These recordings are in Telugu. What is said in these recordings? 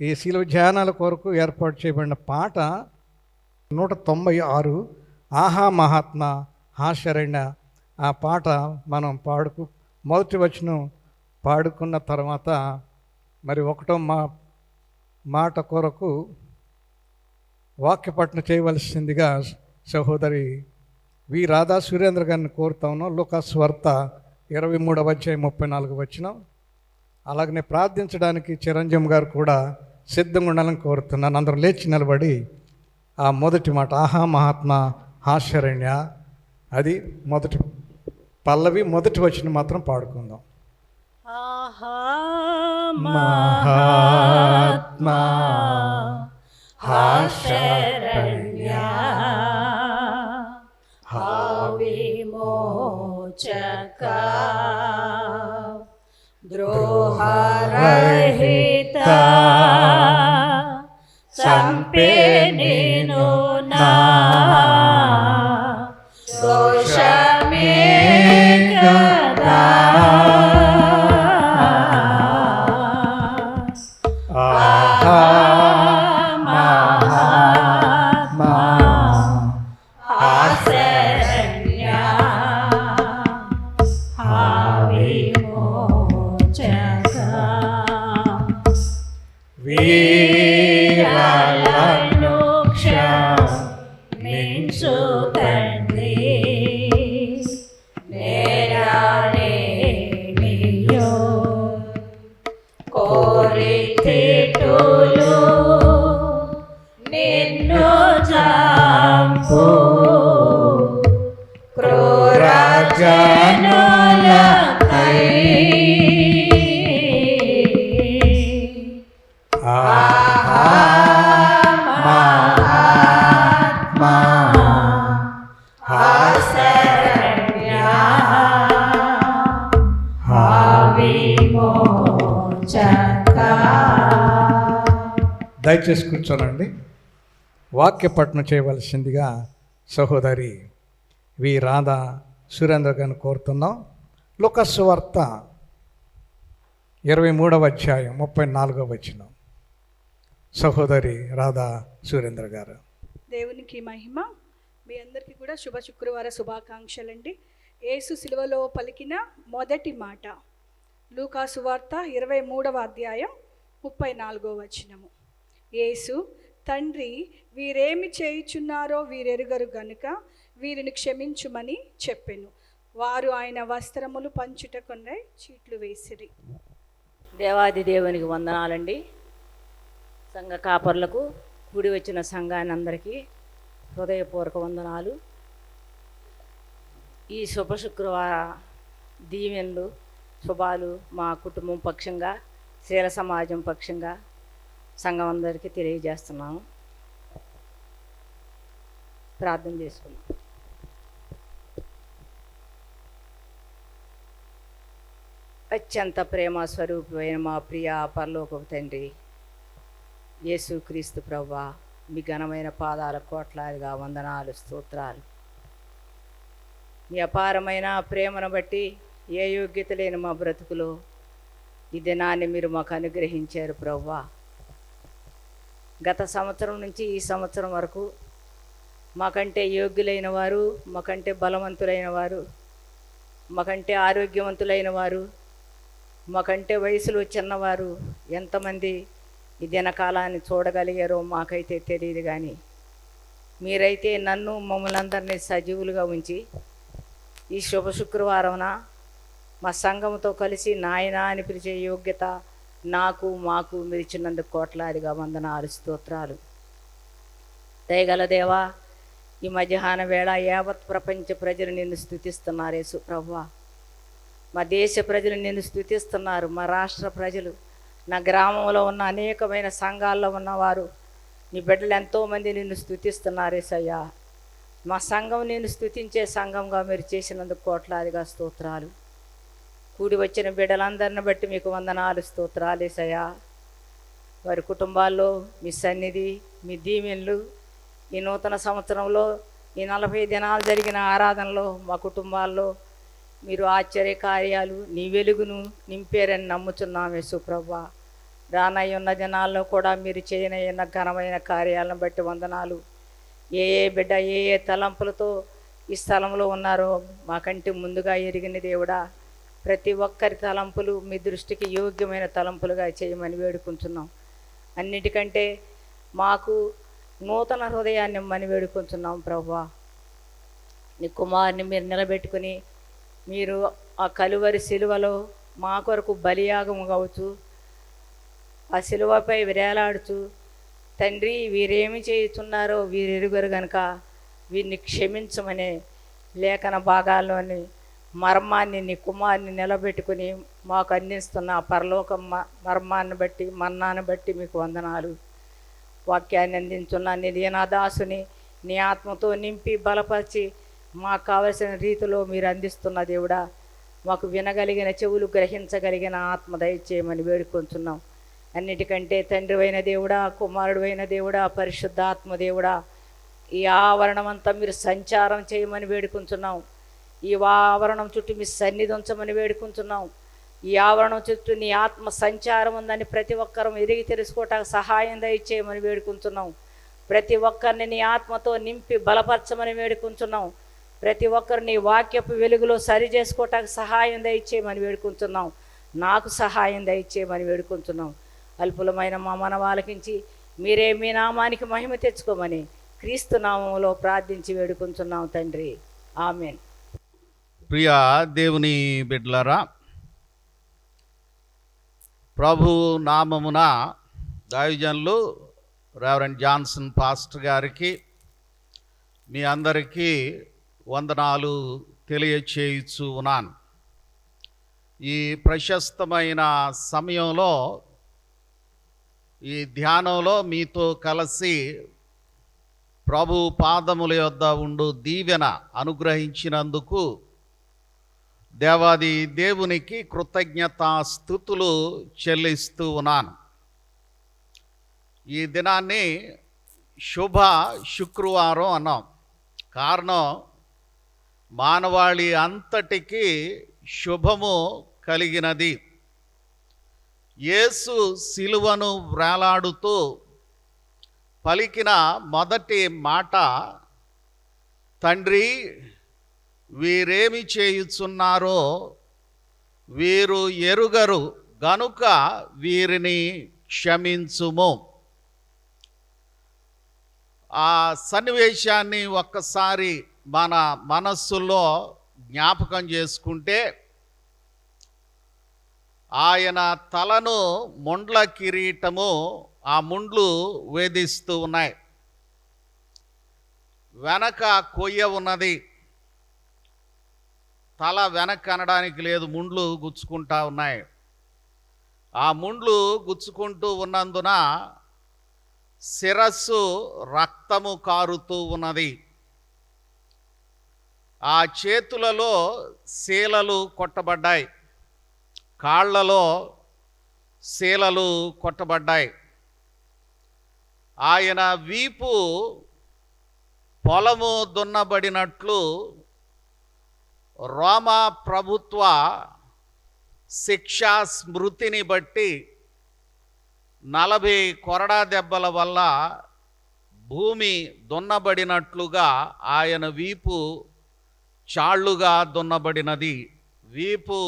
ఈ శిలువ ధ్యానాల కొరకు ఏర్పాటు చేయబడిన పాట 196 ఆహా మహాత్మ హా శరణ్య. ఆ పాట మనం మొదటి వచనం పాడుకున్న తర్వాత మరి ఒకటో మాట కొరకు వాక్యపఠన చేయవలసిందిగా సహోదరి వి రాధా సురేంద్ర గారిని కోరుతా ఉన్నాం. లూకాసు వార్త 23:34 వచనం. అలాగనే ప్రార్థించడానికి చిరంజీవి గారు కూడా సిద్ధంగా ఉండాలని కోరుతున్నాను. అందరూ లేచి నిలబడి ఆ మొదటి మాట ఆహా మహాత్మ హా శరణ్య, అది మొదటి పల్లవి మొదటి వచనం మాత్రం పాడుకుందాం. ఆహా మహాత్మ హా శరణ్య, హా విమోచక, ద్రోహరహిత, చంపే నేను నా దోషమే కదా. ఆహా మహాత్మ హా శరణ్య, హా విమోచక, వీరలను క్షమించు తండ్రి, నేరానేమియో కోరితిటులు నిన్ను చంపు క్రూర జనులకై. ఆహా మహాత్మ హా శరణ్య, హా విమోచక. దయచేసి కూర్చోనండి. వాక్యపఠన చేయవలసిందిగా సహోదరి వి రాధా సురేంద్ర గారిని కోరుతున్నాం. లూకాసు వార్త 23:34 వచనం. సహోదరి రాధా సురేంద్ర గారు. దేవునికి మహిమ. మీ అందరికీ కూడా శుభ శుక్రవార శుభాకాంక్షలండి. యేసు సిలువలో పలికిన మొదటి మాట లూకాసు వార్త 23:34 వచనము. యేసు, తండ్రి, వీరేమి చేయుచున్నారో వీరెరుగరు గనుక వీరిని క్షమించుమని చెప్పెను. వారు ఆయన వస్త్రములు పంచుటకొండై చీట్లు వేసిరి. దేవాది దేవునికి వందనాలండి. సంఘ కాపర్లకు, కూడి వచ్చిన సంఘాన్ని అందరికీ హృదయపూర్వక వందనాలు. ఈ శుభ శుక్రవార దీవెనలు శుభాలు మా కుటుంబం పక్షంగా, శీల సమాజం పక్షంగా సంఘం అందరికీ తెలియజేస్తున్నాము. ప్రార్థన చేసుకున్నాం. అత్యంత ప్రేమ స్వరూపమైన మా ప్రియ పరలోకపు తండ్రి యేసుక్రీస్తు ప్రభువా, మీ ఘనమైన పాదాల కోట్లాదిగా వందనాలు, స్తోత్రాలు. మీ అపారమైన ప్రేమను బట్టి ఏ యోగ్యత లేని మా బ్రతుకులో ఈ దినాన్ని మీరు మాకు అనుగ్రహించారు ప్రభువా. గత సంవత్సరం నుంచి ఈ సంవత్సరం వరకు మాకంటే యోగ్యులైన వారు, మాకంటే బలవంతులైన వారు, మాకంటే ఆరోగ్యవంతులైన వారు, మాకంటే వయసులో చిన్నవారు ఎంతమంది ఈ దినకాలాన్ని చూడగలిగారో మాకైతే తెలియదు. కానీ మీరైతే నన్ను మమ్మల్ని అందరినీ సజీవులుగా ఉంచి ఈ శుభ శుక్రవారంన మా సంఘంతో కలిసి నాయన అని పిలిచే యోగ్యత మాకు మీరు ఇచ్చినందుకు కోట్లాదిగా వందనాలు, స్తోత్రాలు. దయగల దేవా, ఈ మధ్యాహ్న వేళ యావత్ ప్రపంచ ప్రజలు నిన్ను స్తుతిస్తున్నారు యేసు ప్రభువా. మా దేశ ప్రజలు నిన్ను స్తుతిస్తున్నారు. మా రాష్ట్ర ప్రజలు, నా గ్రామంలో ఉన్న అనేకమైన సంఘాల్లో ఉన్నవారు, నీ బిడ్డలు ఎంతోమంది నిన్ను స్తుతిస్తున్నారు యేసయ్యా. మా సంఘం నిన్ను స్తుతించే సంఘంగా మీరు చేసినందుకు కోట్లాదిగా స్తోత్రాలు. కూడి వచ్చిన బిడ్డలందరిని బట్టి మీకు వందనాలు, స్తోత్రాలు యేసయ్యా. వారి కుటుంబాల్లో మీ సన్నిధి, మీ దీవెనలు ఈ నూతన సంవత్సరంలో ఈ 40 దినాలు జరిగిన ఆరాధనలో మా కుటుంబాల్లో మీరు ఆశ్చర్య కార్యాలు, నీ వెలుగును నింపారని నమ్ముచున్నాం యేసు ప్రభువా. రానయ్యున్న దినాల్లో కూడా మీరు చేయనయ్యున్న ఘనమైన కార్యాలను బట్టి వందనాలు. ఏ ఏ బిడ్డ ఏ ఏ తలంపులతో ఈ స్థలంలో ఉన్నారో మాకంటే ముందుగా ఎరిగిన దేవుడా, ప్రతి ఒక్కరి తలంపులు మీ దృష్టికి యోగ్యమైన తలంపులుగా చేయమని వేడుకుంటున్నాం. అన్నిటికంటే మాకు నూతన హృదయాన్ని ఇమ్మని వేడుకుంటున్నాం ప్రభువా. నీ కుమారుని మీరు నిలబెట్టుకుని మీరు ఆ కలువరి శిలువలో మా కొరకు బలియాగము కావచ్చు, ఆ శిలువపై వేలాడుచు తండ్రి వీరేమి చేస్తున్నారో వీరు ఎరుగరు గనుక వీరిని క్షమించమనే లేఖన భాగాల్లోని మర్మాన్ని నీ కుమారుని నిలబెట్టుకుని మాకు అందిస్తున్న ఆ పరలోక మర్మాన్ని బట్టి మన్నాన్ని బట్టి మీకు వందనాలు. వాక్యాన్ని అందించున్న నీ దీనాదాసుని నీ ఆత్మతో నింపి బలపరిచి మాకు కావలసిన రీతిలో మీరు అందిస్తున్న దేవుడా, మాకు వినగలిగిన చెవులు గ్రహించగలిగిన ఆత్మ దయచేయమని వేడుకొంచున్నాం. అన్నిటికంటే తండ్రి అయిన దేవుడా, కుమారుడు అయిన దేవుడా, పరిశుద్ధాత్మ దేవుడా, ఈ ఆవరణం అంతా మీరు సంచారం చేయమని వేడుకుంటున్నాం. ఈ ఆవరణం చుట్టూ మీ సన్నిధి ఉంచమని వేడుకుంటున్నాం. ఈ ఆవరణం చుట్టూ నీ ఆత్మ సంచారం ఉందని ప్రతి ఒక్కరూ ఎరిగి తెలుసుకోవటానికి సహాయం దయచేయమని వేడుకుంటున్నాం. ప్రతి ఒక్కరిని నీ ఆత్మతో నింపి బలపరచమని వేడుకుంటున్నాం. ప్రతి ఒక్కరు నీ వాక్యపు వెలుగులో సరి చేసుకోవటానికి సహాయం దయచేయమని వేడుకుంటున్నాం. నాకు సహాయం దయచేయమని వేడుకుంటున్నాం. అల్పులమైన మా మనవాలకించి మీరే మీ నామానికి మహిమ తెచ్చుకోమని క్రీస్తు నామములో ప్రార్థించి వేడుకుంటున్నాం తండ్రి. ఆమెన్. ప్రియ దేవుని బిడ్డలారా, ప్రభు నామమున దైవజనులు రెవరెండ్ జాన్సన్ పాస్టర్ గారికి మీ అందరికీ వందనాలు తెలియచేయచ్చు ఉన్నాను. ఈ ప్రశస్తమైన సమయంలో ఈ ధ్యానంలో మీతో కలిసి ప్రభు పాదముల యొద్ద ఉండు దీవెన అనుగ్రహించినందుకు దేవాది దేవునికి కృతజ్ఞతాస్తుతులు చెల్లిస్తూ ఉన్నాను. ఈ దినాన్ని శుభ శుక్రవారం అన్నాం. కారణం మానవాళి అంతటికీ శుభము కలిగినది. యేసు సిలువను వ్రేలాడుతూ పలికిన మొదటి మాట, తండ్రి వీరేమి చేయుచున్నారో వీరు ఎరుగరు గనుక వీరిని క్షమించుము. ఆ సన్నివేశాన్ని ఒక్కసారి మన మనస్సులో జ్ఞాపకం చేసుకుంటే, ఆయన తలను ముండ్ల కిరీటము, ఆ ముండ్లు వేధిస్తూ ఉన్నాయి. వెనక కొయ్య ఉన్నది. తల వెనక్కి అనడానికి లేదు, ముండ్లు గుచ్చుకుంటా ఉన్నాయి. ఆ ముండ్లు గుచ్చుకుంటూ ఉన్నందున శిరస్సు రక్తము కారుతూ ఉన్నది. ఆ చేతులలో శీలలు కొట్టబడ్డాయి, కాళ్లలో శీలలు కొట్టబడ్డాయి. ఆయన వీపు పొలము దున్నబడినట్లు రోమా ప్రభుత్వ శిక్షా స్మృతిని బట్టి 40 కొరడా దెబ్బల వల్ల భూమి దున్నబడినట్లుగా ఆయన వీపు చాళ్లుగా దున్నబడినది. వీపు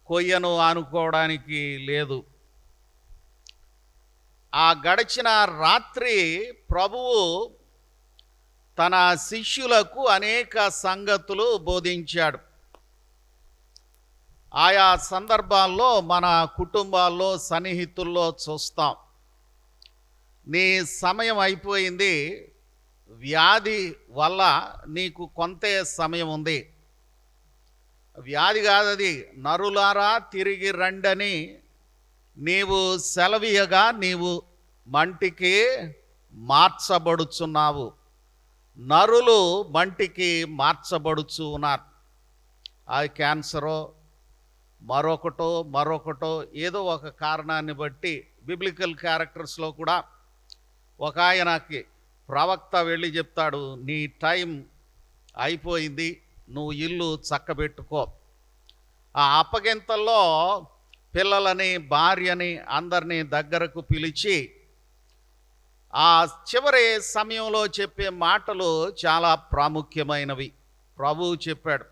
కొయ్యను ఆనుకోవడానికి లేదు. ఆ గడిచిన రాత్రి ప్రభువు తన శిష్యులకు అనేక సంగతులు బోధించాడు. ఆయా సందర్భాల్లో మన కుటుంబాల్లో సన్నిహితుల్లో చూస్తాం. నీ సమయం అయిపోయింది, వ్యాధి వల్ల నీకు కొంతే సమయం ఉంది. వ్యాధి కాదది, నరులారా తిరిగి రండని నీవు సెలవీయగా నీవు మంటికి మార్చబడుచున్నావు. నరులు మంటికి మార్చబడుచు ఉన్నారు. అది క్యాన్సరో మరొకటో ఏదో ఒక కారణాన్ని బట్టి బిబ్లికల్ క్యారెక్టర్స్లో కూడా ఒక ఆయనకి ప్రవక్త వెళ్ళి చెప్తాడు, నీ టైం అయిపోయింది, నువ్వు ఇల్లు చక్కబెట్టుకో. ఆ అప్పగింతల్లో పిల్లలని, భార్యని అందరినీ దగ్గరకు పిలిచి ఆ చివరి సమయంలో చెప్పే మాటలు చాలా ప్రాముఖ్యమైనవి. ప్రభువు చెప్పాడు,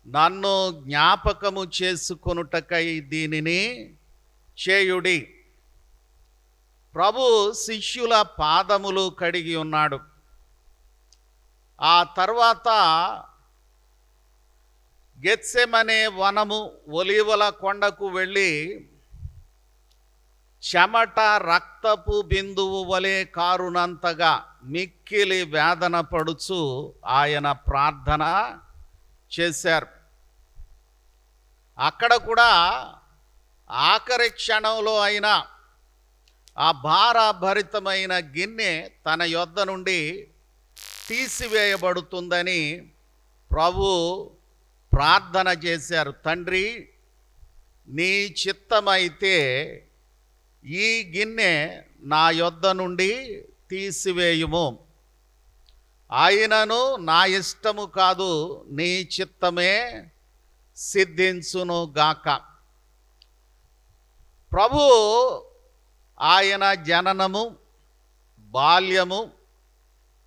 నన్ను జ్ఞాపకము చేసుకొనుటకై దీనిని చేయుడి. ప్రభు శిష్యుల పాదములు కడిగి ఉన్నాడు. ఆ తర్వాత గెత్సెమనే వనము, ఒలీవల కొండకు వెళ్ళి చెమట రక్తపు బిందువు వలె కారునంతగా మిక్కిలి వేదన పడుచు ఆయన ప్రార్థన చేశారు. అక్కడ కూడా ఆఖరి క్షణంలో అయినా ఆ భారభరితమైన గిన్నె తన యొద్ద నుండి తీసివేయబడుతుందని ప్రభు ప్రార్థన చేశారు. తండ్రి, నీ చిత్తమైతే ఈ గిన్నె నా యొద్ద నుండి తీసివేయుము, ఆయనను నా ఇష్టము కాదు నీ చిత్తమే సిద్ధించును గాక. ప్రభు ఆయన జననము, బాల్యము,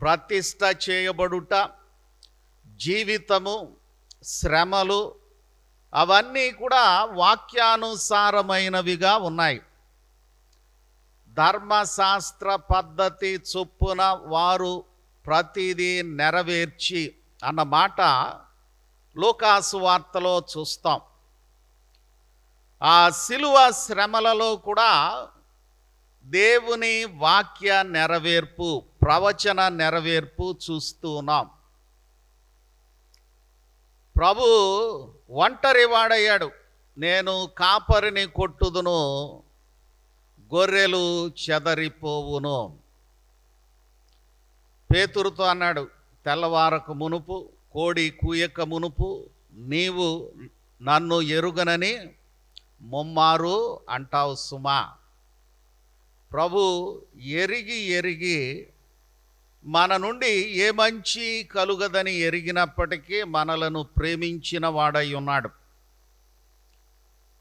ప్రతిష్ఠ చేయబడుట, జీవితము, శ్రమలు అవన్నీ కూడా వాక్యానుసారమైనవిగా ఉన్నాయి. ధర్మశాస్త్ర పద్ధతి చొప్పున వారు ప్రతిదీ నెరవేర్చి అన్న మాట లూకాసు వార్తలో చూస్తాం. ఆ శిలువ శ్రమలలో కూడా దేవుని వాక్య నెరవేర్పు, ప్రవచన నెరవేర్పు చూస్తూ ఉన్నాం. ప్రభు ఒంటరి వాడయ్యాడు. నేను కాపరిని కొట్టుదును, గొర్రెలు చెదరిపోవును. పేతురుతో అన్నాడు, తెల్లవారకు మునుపు, కోడి కూయక మునుపు నీవు నన్ను ఎరుగనని ముమ్మారు అంటావు సుమా. ప్రభు ఎరిగి ఎరిగి మన నుండి ఏ మంచి కలుగదని ఎరిగినప్పటికీ మనలను ప్రేమించిన వాడై ఉన్నాడు.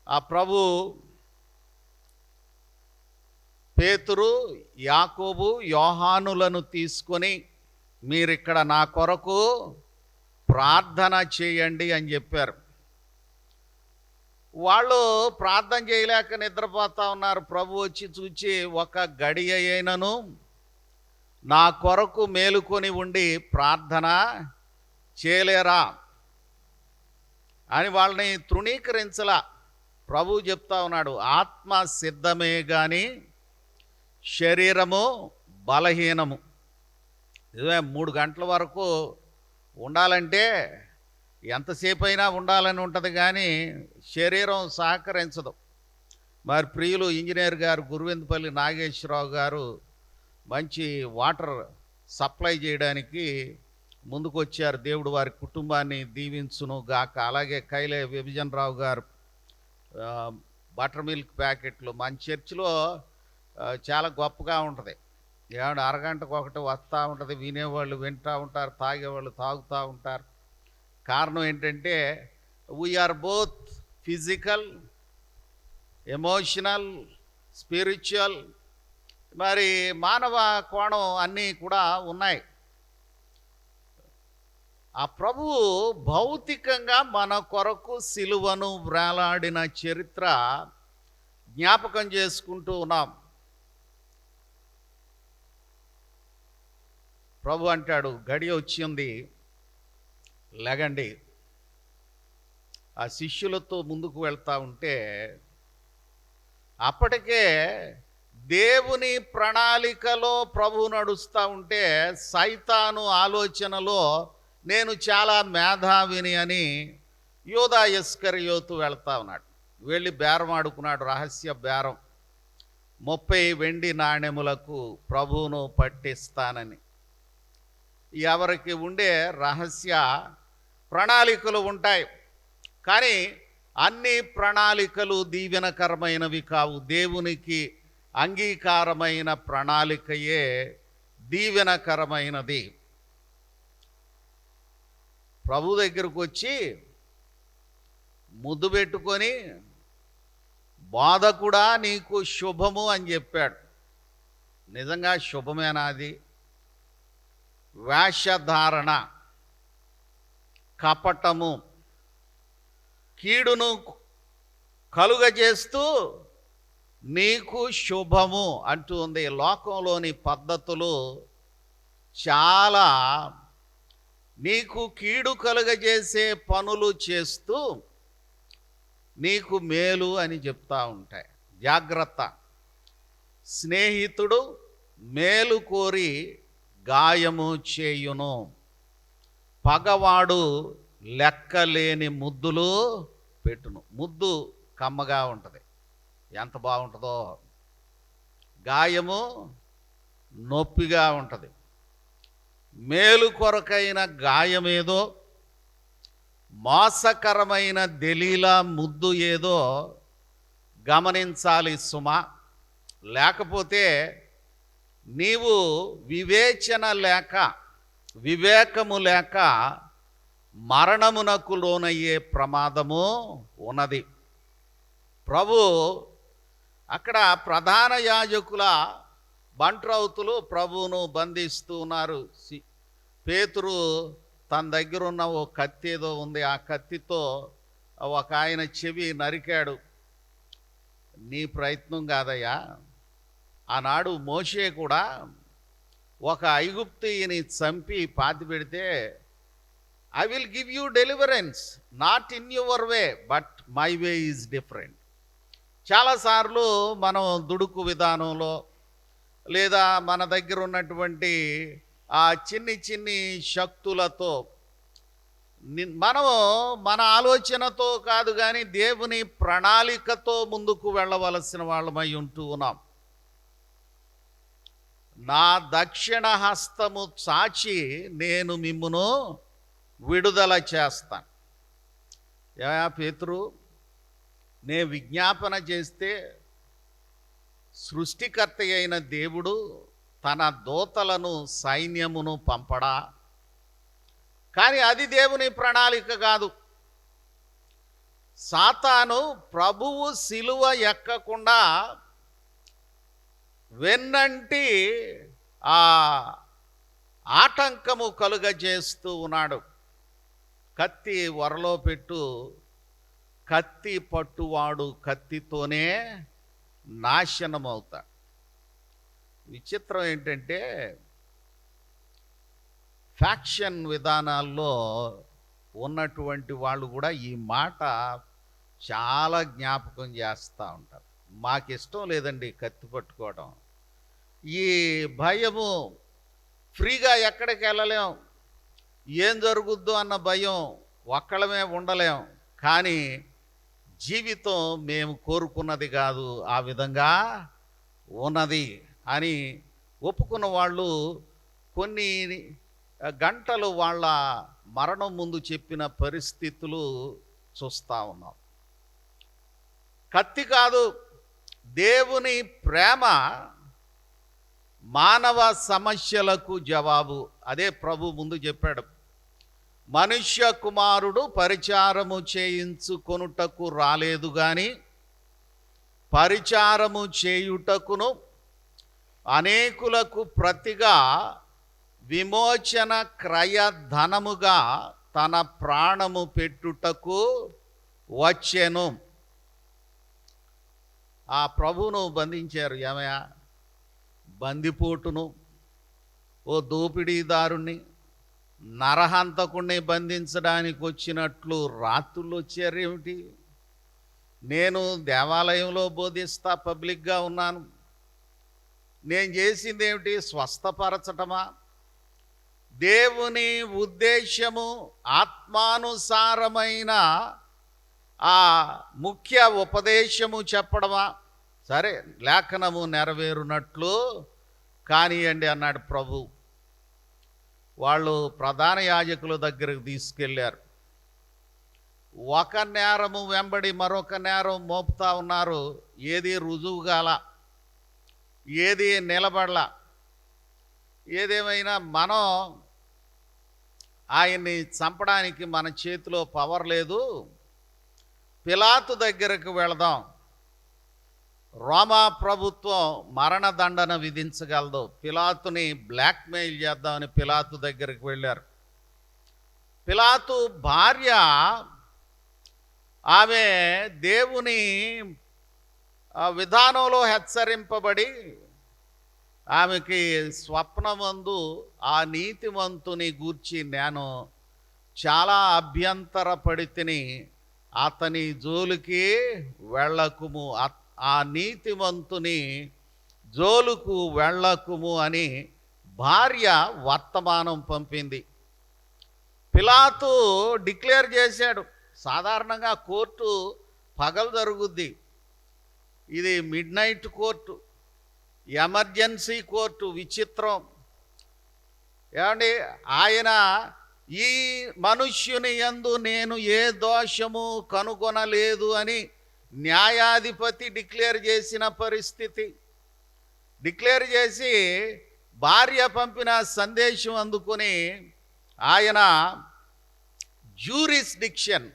ఆ ప్రభు పేతురు, యాకోబు, యోహానులను తీసుకొని మీరిక్కడ నా కొరకు ప్రార్థన చేయండి అని చెప్పారు. వాళ్ళు ప్రార్థన చేయలేక నిద్రపోతా ఉన్నారు. ప్రభు వచ్చి చూచి, ఒక గడియ అయినను నా కొరకు మేలుకొని ఉండి ప్రార్థన చేయలేరా అని వాళ్ళని తృణీకరించలా. ప్రభు చెప్తా ఉన్నాడు, ఆత్మ సిద్ధమే కానీ శరీరము బలహీనము. ఇదే 3 గంటల వరకు ఉండాలంటే ఎంతసేపు అయినా ఉండాలని ఉంటుంది, కానీ శరీరం సహకరించదు. మరి ప్రియులు ఇంజనీర్ గారు గురువిందపల్లి నాగేశ్వరరావు గారు మంచి వాటర్ సప్లై చేయడానికి ముందుకు వచ్చారు. దేవుడు వారి కుటుంబాన్ని దీవించును గాక. అలాగే కైలే విభజన్ రావు గారు బటర్ మిల్క్ ప్యాకెట్లు. మన చర్చిలో చాలా గొప్పగా ఉంటుంది. ఏమంటే అరగంటకు ఒకటి వస్తూ ఉంటుంది, వినేవాళ్ళు వింటూ ఉంటారు, తాగేవాళ్ళు తాగుతూ ఉంటారు. కారణం ఏంటంటే we're both physical, emotional, spiritual, మరి మానవ కోణం అన్నీ కూడా ఉన్నాయి. ఆ ప్రభువు భౌతికంగా మన కొరకు సిలువను వ్రేలాడిన చరిత్ర జ్ఞాపకం చేసుకుంటూ ఉన్నాం. ప్రభు అంటాడు, గడియ వచ్చింది, లెగండి. ఆ శిష్యులతో ముందుకు వెళ్తూ ఉంటే అప్పటికే దేవుని ప్రణాళికలో ప్రభు నడుస్తూ ఉంటే సైతాను ఆలోచనలో నేను చాలా మేధావిని అని యూదా ఇస్కరియోతు వెళ్తా ఉన్నాడు. వెళ్ళి బేరం ఆడుకున్నాడు, రహస్య బేరం. 30 వెండి నాణెములకు ప్రభువును పట్టిస్తానని. ఎవరికి ఉండే రహస్య ప్రణాళికలు ఉంటాయి, కానీ అన్ని ప్రణాళికలు దీవెనకరమైనవి కావు. దేవునికి అంగీకారమైన ప్రణాళికయే దీవెనకరమైనది. ప్రభు దగ్గరకు వచ్చి ముద్దు పెట్టుకొని బోధకుడా నీకు శుభము అని చెప్పాడు. నిజంగా శుభమేనా అది? వేషధారణ, కపటము, కీడును కలుగజేస్తూ నీకు శుభము అంటూ ఉంది. లోకంలోని పద్ధతులు చాలా నీకు కీడు కలుగజేసే పనులు చేస్తూ నీకు మేలు అని చెప్తా ఉంటాయి. జాగ్రత్త. స్నేహితుడు మేలు కోరి గాయము చేయును, పగవాడు లెక్కలేని ముద్దులు పెట్టును. ముద్దు కమ్మగా ఉంటుంది, ఎంత బాగుంటుందో. గాయము నొప్పిగా ఉంటుంది. మేలు కొరకైన గాయమేదో, మోసకరమైన దెలీలా ముద్దు ఏదో గమనించాలి సుమా. లేకపోతే నీవు వివేచన లేక, వివేకము లేక మరణమునకు లోనయ్యే ప్రమాదము ఉన్నది. ప్రభు అక్కడ ప్రధాన యాజకుల బంట్రౌతులు ప్రభువును బంధిస్తూ ఉన్నారు. పేతురు తన దగ్గర ఉన్న ఓ కత్తి ఏదో ఉంది, ఆ కత్తితో ఒక ఆయన చెవి నరికాడు. నీ ప్రయత్నం కాదయ్యా. ఆనాడు మోషే కూడా ఒక ఐగుప్తీయుని చంపి పాతి పెడితే, I will give you deliverance not in your way but my way is different. చాలాసార్లు మనం దుడుకు విధానంలో లేదా మన దగ్గర ఉన్నటువంటి ఆ చిన్ని శక్తులతో మనము మన ఆలోచనతో కాదు కానీ దేవుని ప్రణాళికతో ముందుకు వెళ్ళవలసిన వాళ్ళమై ఉంటూ ఉన్నాం. నా దక్షిణ హస్తము చాచి నేను మిమ్మును విడుదల చేస్తాను. ఏమయ్యా పేతురు, నే విజ్ఞాపన చేస్తే సృష్టికర్త అయిన దేవుడు తన దూతలను సైన్యమును పంపడా? కానీ అది దేవుని ప్రణాళిక కాదు. సాతాను ప్రభువు సిలువ ఎక్కకుండా వెన్నంటి ఆ ఆటంకము కలుగజేస్తూ ఉన్నాడు. కత్తి వరలో పెట్టు, కత్తి పట్టువాడు కత్తితోనే నాశనమవుతాడు. విచిత్రం ఏంటంటే ఫ్యాక్షన్ విధానాల్లో ఉన్నటువంటి వాళ్ళు కూడా ఈ మాట చాలా జ్ఞాపకం చేస్తూ ఉంటారు. మాకు ఇష్టం లేదండి కత్తి పట్టుకోవడం, ఈ భయము, ఫ్రీగా ఎక్కడికి వెళ్ళలేం, ఏం జరుగుద్దో అన్న భయం, ఒక్కళ్ళమే ఉండలేం. కానీ జీవితం మేము కోరుకున్నది కాదు, ఆ విధంగా ఉన్నది అని ఒప్పుకున్న వాళ్ళు కొన్ని గంటలు వాళ్ళ మరణం ముందు చెప్పిన పరిస్థితులు చూస్తూ ఉన్నాం. కత్తి కాదు, దేవుని ప్రేమ మానవ సమస్యలకు జవాబు. అదే ప్రభు ముందు చెప్పాడు, మనుష్య కుమారుడు పరిచారము చేయించుకొనుటకు రాలేదు గాని పరిచారము చేయుటకును అనేకులకు ప్రతిగా విమోచన క్రయధనముగా తన ప్రాణము పెట్టుటకు వచ్చెను. ఆ ప్రభువును బంధించారు. ఏమయ్యా, బందిపోటును, ఓ దోపిడీదారుణ్ణి, నరహంతకుణ్ణి బంధించడానికి వచ్చినట్లు రాత్రులు వచ్చారేమిటి? నేను దేవాలయంలో బోధిస్తా, పబ్లిక్గా ఉన్నాను. నేను చేసింది ఏమిటి? స్వస్థపరచటమా? దేవుని ఉద్దేశము ఆత్మానుసారమైన ఆ ముఖ్య ఉపదేశము చెప్పడమా? సరే, లేఖనము నెరవేరునట్లు కానియండి అన్నాడు ప్రభు. వాళ్ళు ప్రధాన యాజకుల దగ్గరకు తీసుకెళ్ళారు. ఒక నేరము వెంబడి మరొక నేరం మోపుతా ఉన్నారు. ఏది రుజువు గాల, ఏది నిలబడలా. ఏదేమైనా మనం ఆయన్ని చంపడానికి మన చేతిలో పవర్ లేదు, పిలాతు దగ్గరకు వెళదాం, రోమా ప్రభుత్వం మరణదండన విధించగలదు. పిలాతుని బ్లాక్మెయిల్ చేద్దామని పిలాతు దగ్గరికి వెళ్ళారు. పిలాతు భార్య ఆమె దేవుని విధానంలో హెచ్చరింపబడి ఆమెకి స్వప్నమందు ఆ నీతిమంతుని గూర్చి నేను చాలా అభ్యంతరపడితిని, అతని జోలికి వెళ్ళకుము, ఆ నీతిమంతుని జోలుకు వెళ్ళకుము అని భార్య వర్తమానం పంపింది. పిలాతు డిక్లేర్ చేశాడు. సాధారణంగా కోర్టు పగలు జరుగుద్ది, ఇది mid night court, emergency court. విచిత్రం ఏమండి, ఆయన ఈ మనుష్యుని యందు నేను ఏ దోషము కనుగొనలేదు అని న్యాయాధిపతి డిక్లేర్ చేసిన పరిస్థితి. డిక్లేర్ చేసి భార్య పంపిన సందేశం అందుకొని ఆయన జ్యూరిస్డిక్షన్,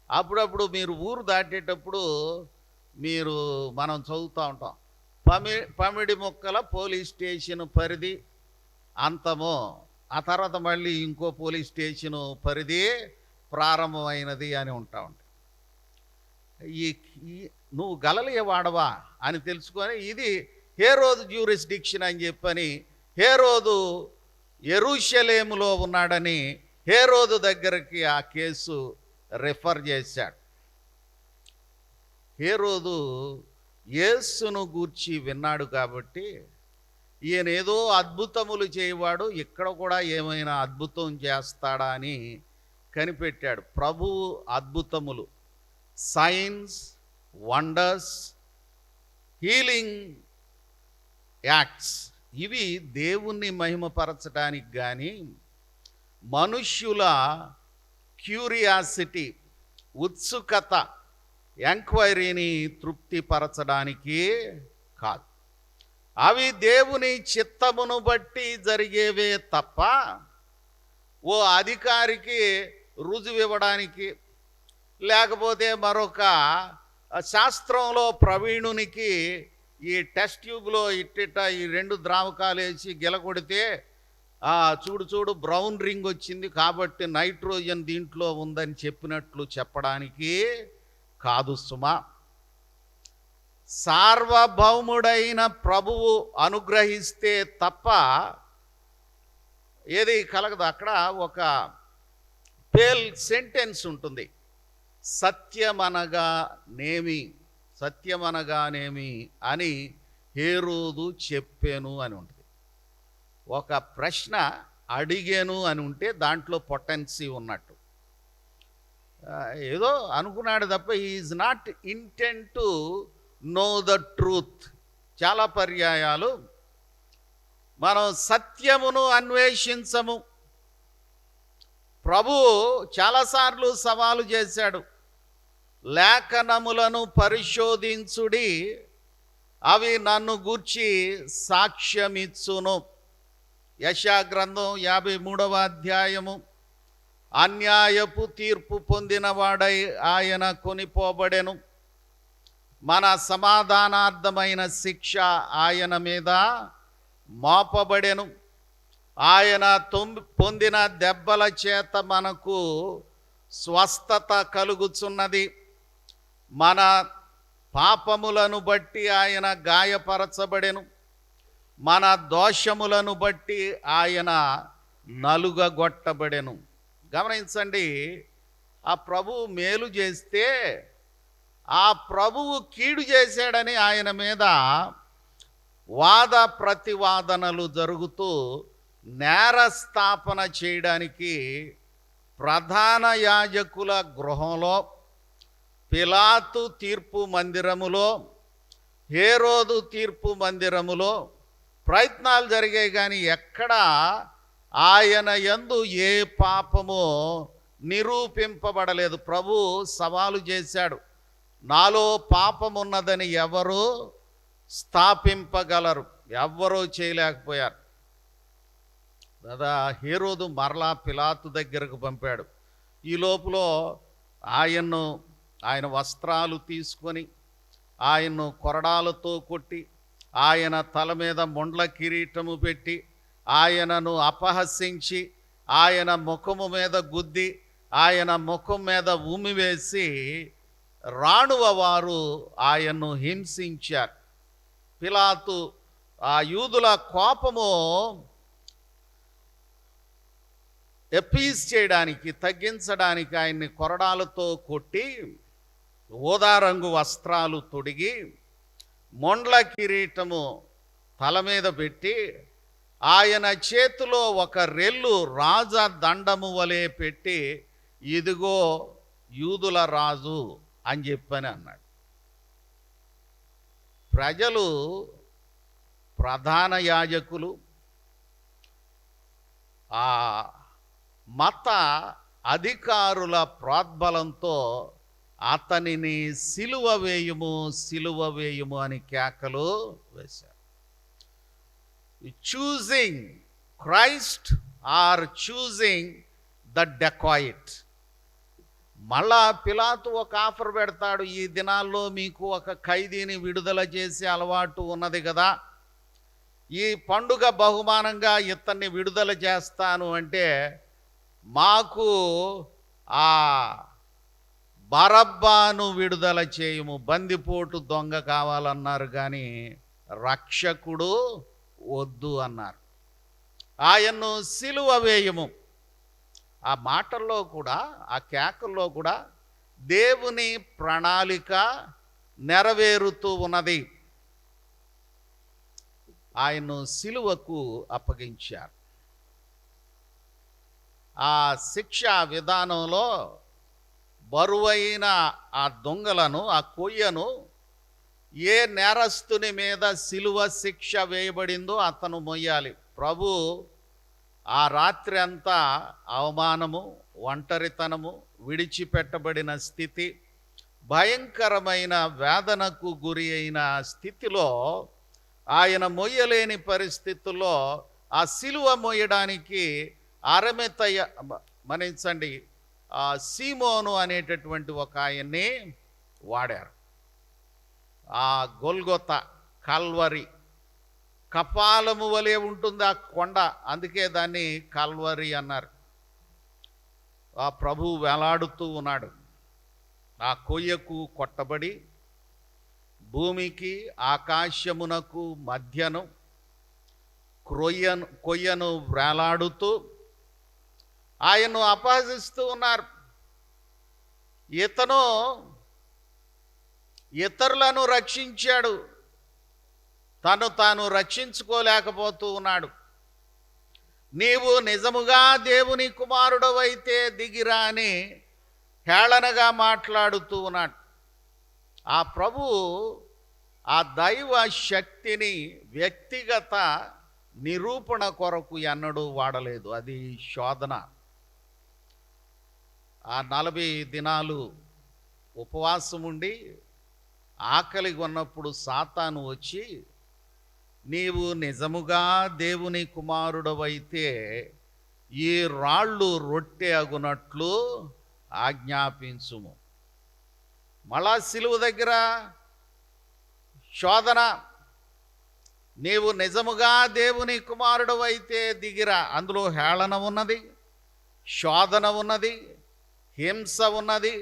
అప్పుడప్పుడు మీరు ఊరు దాటేటప్పుడు మనం చదువుతూ ఉంటాం, పమిడి మొక్కల పోలీస్ స్టేషన్ పరిధి అంతము, ఆ తర్వాత మళ్ళీ ఇంకో పోలీస్ స్టేషను పరిధి ప్రారంభమైనది అని ఉంటా ఉంటాయి. నువ్వు గలలియ వాడవా అని తెలుసుకొని ఇది హేరోదు జ్యూరిస్డిక్షన్ అని చెప్పని హేరోదు యెరూషలేములో ఉన్నాడని హేరోదు దగ్గరికి ఆ కేసు రెఫర్ చేశాడు. హేరోదు యేసును గూర్చి విన్నాడు కాబట్టి ఈయన ఏదో అద్భుతములు చేయవాడు, ఇక్కడ కూడా ఏమైనా అద్భుతం చేస్తాడా అని కనిపెట్టాడు. ప్రభువు అద్భుతములు, సైన్స్, వండర్స్, హీలింగ్ యాక్ట్స్, ఇవి దేవుణ్ణి మహిమపరచడానికి కానీ మనుష్యుల క్యూరియాసిటీ, ఉత్సుకత, ఎంక్వైరీని తృప్తిపరచడానికి కాదు. అవి దేవుని చిత్తమును బట్టి జరిగేవే తప్ప ఓ అధికారికి రుజువు ఇవ్వడానికి, లేకపోతే మరొక శాస్త్రంలో ప్రవీణునికి ఈ టెస్ట్ ట్యూబ్లో ఇట్టిట ఈ 2 ద్రావకాలు వేసి గిలకొడితే చూడు బ్రౌన్ రింగ్ వచ్చింది కాబట్టి నైట్రోజన్ దీంట్లో ఉందని చెప్పినట్లు చెప్పడానికి కాదు సుమా. సార్వభౌముడైన ప్రభువు అనుగ్రహిస్తే తప్ప ఏది కలగదు. అక్కడ ఒక పేల్ సెంటెన్స్ ఉంటుంది, సత్యమనగానేమి అని హేరోదు చెప్పాను అని ఉంటుంది. ఒక ప్రశ్న అడిగాను అని ఉంటే దాంట్లో పొటెన్సీ ఉన్నట్టు. ఏదో అనుకున్నాడు తప్ప is not intent to know the truth. చాలా పర్యాయాలు మనం సత్యమును అన్వేషించము. ప్రభువు చాలాసార్లు సవాలు చేశాడు, లేఖనములను పరిశోధించుడి, అవి నన్ను గూర్చి సాక్ష్యమిచ్చును. యెషయా గ్రంథం 53వ అధ్యాయము. అన్యాయపు తీర్పు పొందినవాడై ఆయన కొనిపోబడెను, మన సమాధానార్థమైన శిక్ష ఆయన మీద మోపబడెను, ఆయన పొందిన దెబ్బల చేత మనకు స్వస్థత కలుగుచున్నది, మన పాపములను బట్టి ఆయన గాయపరచబడెను, మన దోషములను బట్టి ఆయన నలుగగొట్టబడెను. గమనించండి, ఆ ప్రభువు మేలు చేస్తే ఆ ప్రభువు కీడు చేశాడని ఆయన మీద వాద ప్రతివాదనలు జరుగుతూ నేరస్థాపన చేయడానికి ప్రధాన యాజకుల గృహంలో, పిలాతు తీర్పు మందిరములో, హేరోదు తీర్పు మందిరములో ప్రయత్నాలు జరిగాయి. కానీ ఎక్కడ ఆయన యందు ఏ పాపమో నిరూపింపబడలేదు. ప్రభు సవాలు చేశాడు, నాలో పాపమున్నదని ఎవరు స్థాపింపగలరు? ఎవ్వరూ చేయలేకపోయారు. దాదా హేరోదు మరలా పిలాతు దగ్గరకు పంపాడు. ఈ లోపల ఆయన వస్త్రాలు తీసుకొని ఆయన్ను కొరడాలతో కొట్టి, ఆయన తల మీద మొండ్ల కిరీటము పెట్టి, ఆయనను అపహసించి, ఆయన ముఖము మీద గుద్ది, ఆయన ముఖం మీద ఉమ్మివేసి రాణువ వారు ఆయన్ను హింసించారు. పిలాతు ఆ యూదుల కోపము ఎప్పీస్ చేయడానికి, తగ్గించడానికి ఆయన్ని కొరడాలతో కొట్టి, ఊదారంగు వస్త్రాలు తొడిగి, మొండ్ల కిరీటము తల మీద పెట్టి, ఆయన చేతిలో ఒక రెల్లు రాజ దండము వలె పెట్టి, ఇదిగో యూదుల రాజు అని చెప్పని అన్నాడు. ప్రజలు, ప్రధాన యాజకులు, ఆ మత అధికారుల ప్రోద్బలంతో అతనిని సిలువ వేయుము, సిలువ వేయుము అని కేకలు వేశారు. Choosing Christ or choosing the dacoit. మళ్ళా పిలాతు ఒక ఆఫర్ పెడతాడు, ఈ దినాల్లో మీకు ఒక ఖైదీని విడుదల చేసే అలవాటు ఉన్నది కదా, ఈ పండుగ బహుమానంగా ఇతన్ని విడుదల చేస్తాను అంటే, మాకు ఆ బరబ్బాను విడుదల చేయము, బందిపోటు దొంగ కావాలన్నారు కానీ రక్షకుడు వద్దు అన్నారు. ఆయన్ను సిలువ వేయము. ఆ మాటల్లో కూడా, ఆ కేకల్లో కూడా దేవుని ప్రణాళిక నెరవేరుతూ ఉన్నది. ఆయన్ను సిలువకు అప్పగించారు. ఆ శిక్షా విధానంలో బరువైన ఆ దొంగలను, ఆ కొయ్యను ఏ నేరస్తుని మీద సిలువ శిక్ష వేయబడిందో అతను మొయ్యాలి. ప్రభు ఆ రాత్రి అంతా అవమానము, ఒంటరితనము, విడిచిపెట్టబడిన స్థితి, భయంకరమైన వేదనకు గురి అయిన స్థితిలో, ఆయన మొయ్యలేని పరిస్థితుల్లో ఆ సిలువ మొయ్యడానికి అరమెతయ్య మన్నించండి, సీమోను అనేటటువంటి ఒక ఆయన్ని వాడారు. ఆ గొల్గొత, కల్వరి, కపాలము వలె ఉంటుంది ఆ కొండ, అందుకే దాన్ని కల్వరి అన్నారు. ఆ ప్రభు వేలాడుతూ ఉన్నాడు. ఆ కొయ్యకు కొట్టబడి భూమికి ఆకాశమునకు మధ్యను కొయ్యను వేలాడుతూ ఆయన్ను అపహసిస్తూ ఉన్నారు. ఇతను ఇతరులను రక్షించాడు, తాను రక్షించుకోలేకపోతూ ఉన్నాడు. నీవు నిజముగా దేవుని కుమారుడవైతే దిగిరా అని హేళనగా మాట్లాడుతూ ఉన్నాడు. ఆ ప్రభు ఆ దైవ శక్తిని వ్యక్తిగత నిరూపణ కొరకు ఎన్నడూ వాడలేదు. అది శోధన. ఆ 40 దినాలు ఉపవాసం ఉండి ఆకలిగా ఉన్నప్పుడు సాతాను వచ్చి, నీవు నిజముగా దేవుని కుమారుడవైతే ఈ రాళ్ళు రొట్టె అగునట్లు ఆజ్ఞాపించుము. మళ్ళా సిలువ దగ్గర శోధన, నీవు నిజముగా దేవుని కుమారుడవైతే దిగిరా. అందులో హేళన ఉన్నది, శోధన ఉన్నది, హింస ఉన్నది,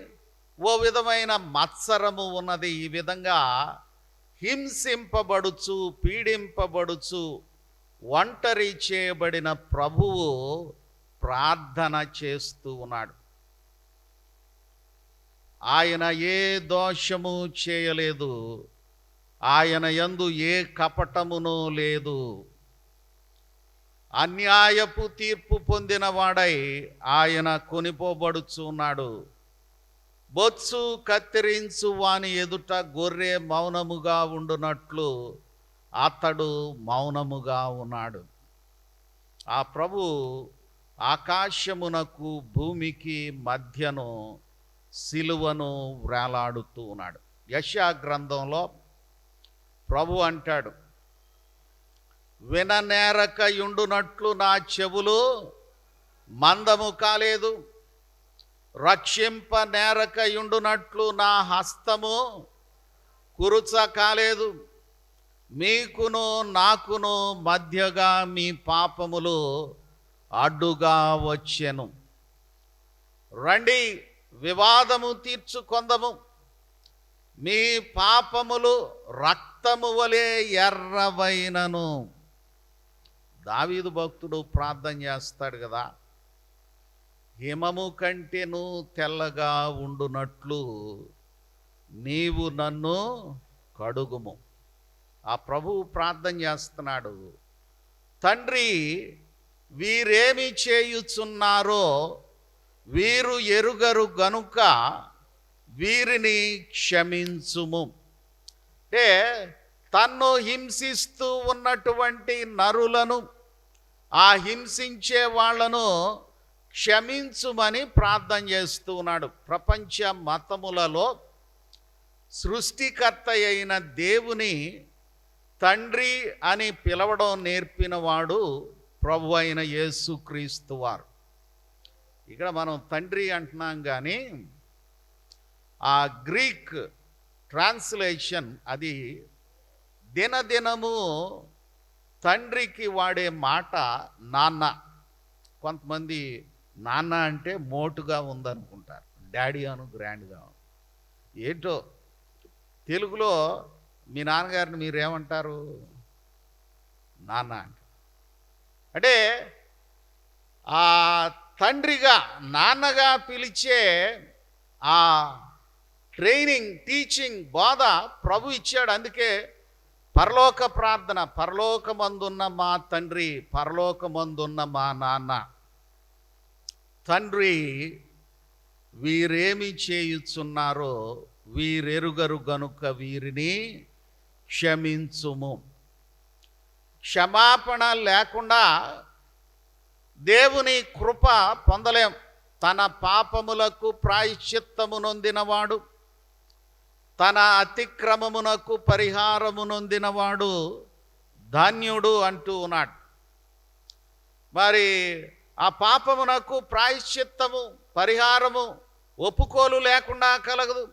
ఓ విధమైన మత్సరము ఉన్నది. ఈ విధంగా హింసింపబడుచు, పీడింపబడుచు, ఒంటరి చేయబడిన ప్రభువు ప్రార్థన చేస్తూ ఉన్నాడు. ఆయన ఏ దోషము చేయలేదు, ఆయన యందు ఏ కపటమును లేదు. అన్యాయపు తీర్పు పొందిన వాడై ఆయన కొనిపోబడుచున్నాడు. బొత్సు కత్తిరించు వాని ఎదుట గొర్రె మౌనముగా ఉండునట్లు అతడు మౌనముగా ఉన్నాడు. ఆ ప్రభు ఆకాశమునకు భూమికి మధ్యను సిలువను వేలాడుతూ ఉన్నాడు. యెషయా గ్రంథంలో ప్రభు అంటాడు, విననేరక యుండునట్లు నా చెవులు మందము కాలేదు, రక్షింప నేరక యుండునట్లు నా హస్తము కురుచ కాలేదు. మీకును నాకును మధ్యగా మీ పాపములు అడ్డుగా వచ్చెను. రండి, వివాదము తీర్చుకొందము. మీ పాపములు రక్తము వలె ఎర్రవైనను. దావీదు భక్తుడు ప్రార్థన చేస్తాడు కదా, హిమము కంటేను తెల్లగా ఉండునట్లు నీవు నన్ను కడుగుము. ఆ ప్రభువు ప్రార్థన చేస్తున్నాడు, తండ్రి వీరేమి చేయుచున్నారో వీరు ఎరుగరు గనుక వీరిని క్షమించుము. అంటే తన్ను హింసిస్తూ ఉన్నటువంటి నరులను, ఆ హింసించే వాళ్లను క్షమించుమని ప్రార్థన చేస్తూ ఉన్నాడు. ప్రపంచ మతములలో సృష్టికర్త అయిన దేవుని తండ్రి అని పిలవడం నేర్పినవాడు ప్రభు అయిన యేసుక్రీస్తు వారు. ఇక్కడ మనం తండ్రి అంటున్నాం కానీ ఆ గ్రీక్ ట్రాన్స్లేషన్ అది దినదినము తండ్రికి వాడే మాట నాన్న. కొంతమంది నాన్న అంటే మోటుగా ఉందనుకుంటారు, డాడీ అను గ్రాండ్గా. ఏంటో తెలుగులో మీ నాన్నగారిని మీరేమంటారు? నాన్న అంటే ఆ తండ్రిగా నాన్నగా పిలిచే ఆ ట్రైనింగ్, టీచింగ్, బోధ ప్రభు ఇచ్చాడు. అందుకే పరలోక ప్రార్థన, పరలోకమందున్న మా తండ్రి, పరలోకమందున్న మా నాన్న. తండ్రి వీరేమి చేయుచున్నారో వీరెరుగరు గనుక వీరిని క్షమించుము. క్షమాపణ లేకుండా దేవుని కృప పొందలేం. తన పాపములకు ప్రాయశ్చిత్తము నొందినవాడు, తన అతిక్రమమునకు పరిహారము నొందినవాడు ధన్యుడు అంటూ ఉన్నాడు. మరి ఆ పాపమునకు ప్రాయశ్చిత్తము, పరిహారము, ఒప్పుకోలు లేకుండా కలగదు.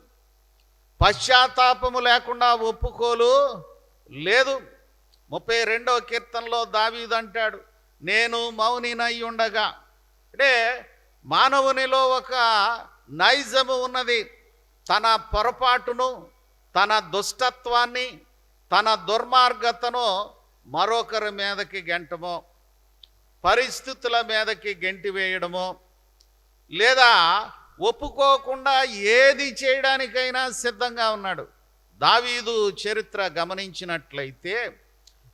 పశ్చాత్తాపము లేకుండా ఒప్పుకోలు లేదు. 32వ కీర్తనలో దావీదు అంటాడు, నేను మౌనినై ఉండగా. అంటే మానవునిలో ఒక నైజము ఉన్నది. తన పొరపాటును, తన దుష్టత్వాన్ని, తన దుర్మార్గతను మరొకరి మీదకి గెంటమో, పరిస్థితుల మీదకి గెంటి వేయడమో, లేదా ఒప్పుకోకుండా ఏది చేయడానికైనా సిద్ధంగా ఉన్నాడు. దావీదు చరిత్ర గమనించినట్లయితే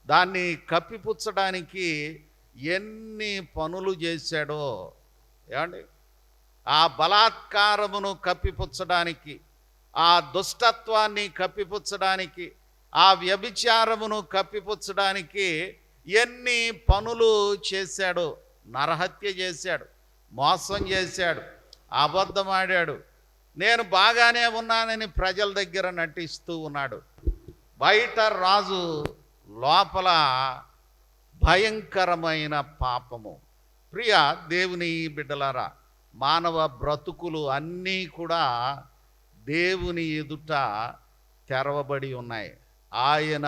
దాన్ని కప్పిపుచ్చడానికి ఎన్ని పనులు చేశాడో. ఏమండి, ఆ బలాత్కారమును కప్పిపుచ్చడానికి, ఆ దుష్టత్వాన్ని కప్పిపుచ్చడానికి, ఆ వ్యభిచారమును కప్పిపుచ్చడానికి ఎన్ని పనులు చేశాడు. నరహత్య చేశాడు, మోసం చేశాడు, అబద్ధమాడాడు. నేను బాగానే ఉన్నానని ప్రజల దగ్గర నటిస్తూ ఉన్నాడు. బయట రాజు, లోపల భయంకరమైన పాపము. ప్రియ దేవుని బిడ్డలారా, మానవ బ్రతుకులు అన్నీ కూడా దేవుని ఎదుట తెరవబడి ఉన్నాయి. ఆయన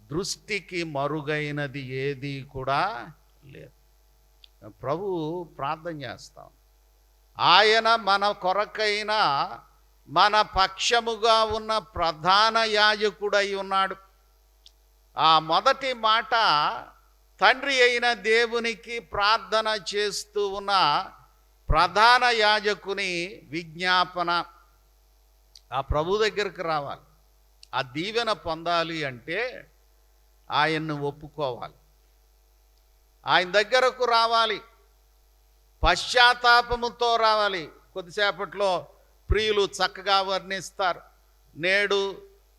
దృష్టికి మరుగైనది ఏది కూడా లేదు. ప్రభు ప్రార్థన చేస్తాం, ఆయన మన కొరకైన మన పక్షముగా ఉన్న ప్రధాన యాజకుడై ఉన్నాడు. ఆ మొదటి మాట తండ్రి అయిన దేవునికి ప్రార్థన చేస్తూ ఉన్న ప్రధాన యాజకుని విజ్ఞాపన. ఆ ప్రభు దగ్గరికి రావాలి. ఆ దీవెన పొందాలి అంటే ఆయన్ను ఒప్పుకోవాలి, ఆయన దగ్గరకు రావాలి, పశ్చాత్తాపముతో రావాలి. కొద్దిసేపట్లో ప్రియులు చక్కగా వర్ణిస్తారు, నేడు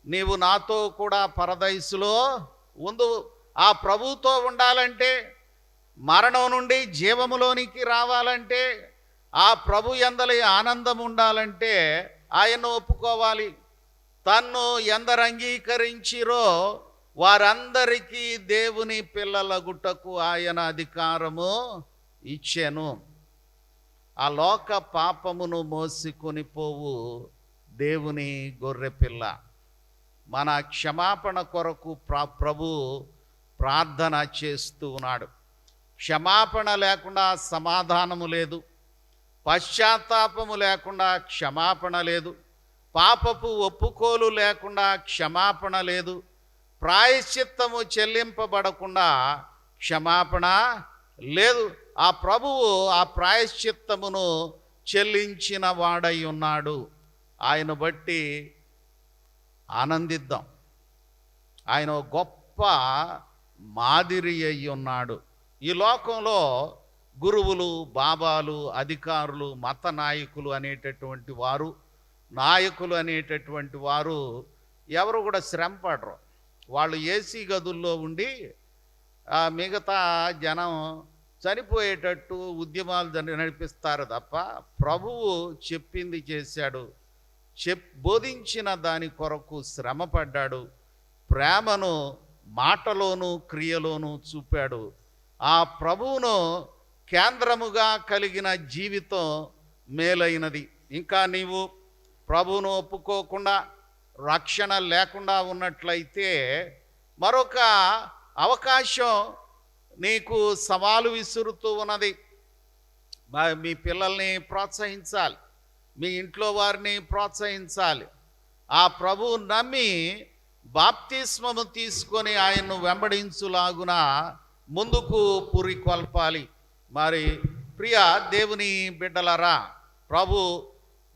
నీవు నాతో కూడా పరదైసులో ఉండు. ఆ ప్రభుతో ఉండాలంటే, మరణం నుండి జీవములోనికి రావాలంటే, ఆ ప్రభు యందలి ఆనందం ఉండాలంటే ఆయన్ను ఒప్పుకోవాలి. తన్ను ఎందరు అంగీకరించిరో వారందరికీ దేవుని పిల్లలగుటకు ఆయన అధికారము ఇచ్చెను. ఆ లోక పాపమును మోసుకొని పోవు దేవుని గొర్రెపిల్ల. మన క్షమాపణ కొరకు ప్రభు ప్రార్థన చేస్తూ ఉన్నాడు. క్షమాపణ లేకుండా సమాధానము లేదు, పశ్చాత్తాపము లేకుండా క్షమాపణ లేదు, పాపపు ఒప్పుకోలు లేకుండా క్షమాపణ లేదు, ప్రాయశ్చిత్తము చెల్లింపబడకుండా క్షమాపణ లేదు. ఆ ప్రభువు ఆ ప్రాయశ్చిత్తమును చెల్లించిన వాడై ఉన్నాడు. ఆయన బట్టి ఆనందిద్దాం. ఆయన గొప్ప మాదిరి అయి ఉన్నాడు. ఈ లోకంలో గురువులు, బాబాలు, అధికారులు, మత నాయకులు అనేటటువంటి వారు, నాయకులు అనేటటువంటి వారు ఎవరు కూడా శ్రమ పడరు. వాళ్ళు ఏసీ గదుల్లో ఉండి మిగతా జనం చనిపోయేటట్టు ఉద్యమాలు నడిపిస్తారు తప్ప ప్రభువు చెప్పింది చేశాడు, బోధించిన దాని కొరకు శ్రమపడ్డాడు, ప్రేమను మాటలోను క్రియలోను చూపాడు. ఆ ప్రభువును కేంద్రముగా కలిగిన జీవితం మేలైనది. ఇంకా నీవు ప్రభువును ఒప్పుకోకుండా రక్షణ లేకుండా ఉన్నట్లయితే మరొక అవకాశం నీకు సవాలు విసురుతూ ఉన్నది. మీ పిల్లల్ని ప్రోత్సహించాలి, మీ ఇంట్లో వారిని ప్రోత్సహించాలి. ఆ ప్రభువు నమ్మి బాప్తిస్మము తీసుకొని ఆయన్ను వెంబడించులాగున ముందుకు పురికొల్పాలి. మరి ప్రియ దేవుని బిడ్డలరా, ప్రభు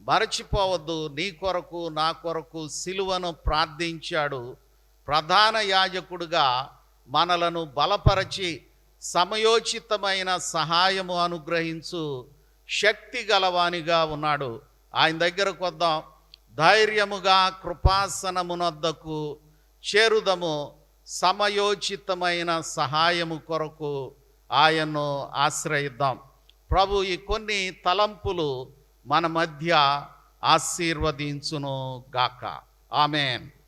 మరచిపోవద్దు, నీ కొరకు నా కొరకు సిలువను ప్రార్థించాడు. ప్రధాన యాజకుడుగా మనలను బలపరచి సమయోచితమైన సహాయము అనుగ్రహించు శక్తి గలవానిగా ఉన్నాడు. ఆయన దగ్గరకు వద్దాం, ధైర్యముగా కృపాసనమునొద్దకు చేరుదము. సమయోచితమైన సహాయము కొరకు ఆయన్ను ఆశ్రయిద్దాం. ప్రభు ఈ కొన్ని తలంపులు మన మధ్య ఆశీర్వదించును గాక. ఆమేన్.